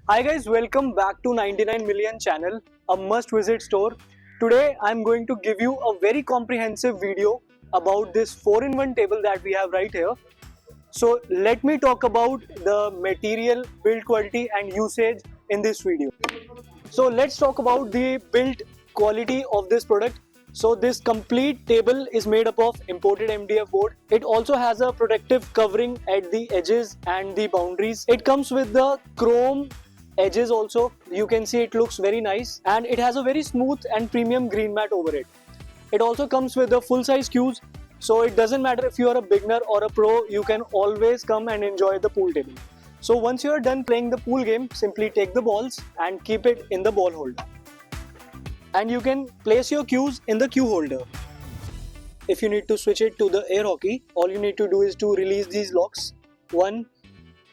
Hi guys, welcome back to 99 Million channel, a must visit store. Today I'm going to give you a very comprehensive video about this 4-in-1 table that we have right here. So let me talk about the material, build quality and usage in this video. So let's talk about the build quality of this product. So this complete table is made up of imported MDF board. It also has a protective covering at the edges and the boundaries. It comes with the chrome edges also. You can see it looks very nice and it has a very smooth and premium green mat over it. It also comes with the full size cues. So it doesn't matter if you are a beginner or a pro, you can always come and enjoy the pool table. So once you are done playing the pool game, simply take the balls and keep it in the ball holder. And you can place your cues in the cue holder. If you need to switch it to the air hockey, all you need to do is to release these locks. 1,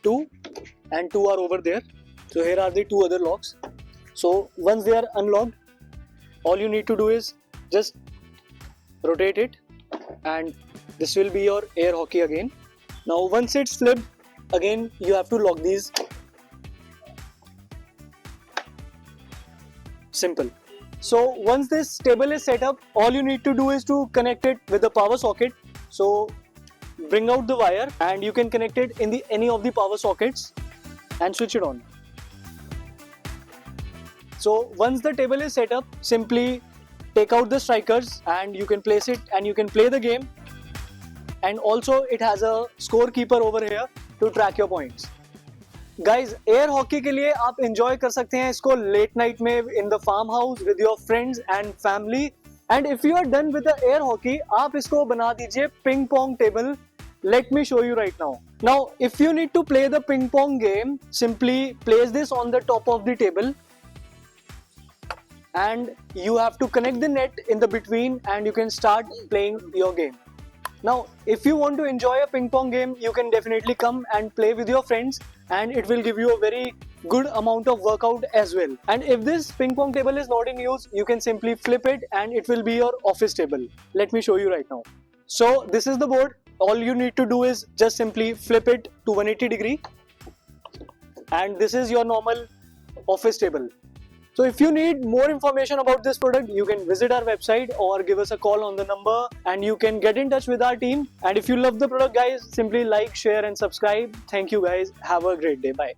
2 and 2 are over there. So here are the 2 other locks. So once they are unlocked, all you need to do is just rotate it and this will be your air hockey again. Now once it's flipped, again you have to lock these. Simple. So once this table is set up, all you need to do is to connect it with the power socket. So bring out the wire and you can connect it in any of the power sockets and switch it on. So once the table is set up, simply take out the strikers and you can place it and you can play the game. And also it has a scorekeeper over here to track your points. Guys air hockey के लिए आप enjoy कर सकते हैं इसको late night में in the farm house with your friends and family. And if you are done with the air hockey, आप इसको बना दीजिए ping pong table. Let me show you right now. Now if you need to play the ping pong game, simply place this on the top of the table and you have to connect the net in the between and you can start playing your game. Now if you want to enjoy a ping pong game, you can definitely come and play with your friends and it will give you a very good amount of workout as well. And if this ping pong table is not in use, you can simply flip it and it will be your office table. Let me show you right now. So this is the board. All you need to do is just simply flip it to 180 degree and this is your normal office table. So if you need more information about this product, you can visit our website or give us a call on the number and you can get in touch with our team. And if you love the product guys, simply like, share and subscribe. Thank you guys. Have a great day. Bye.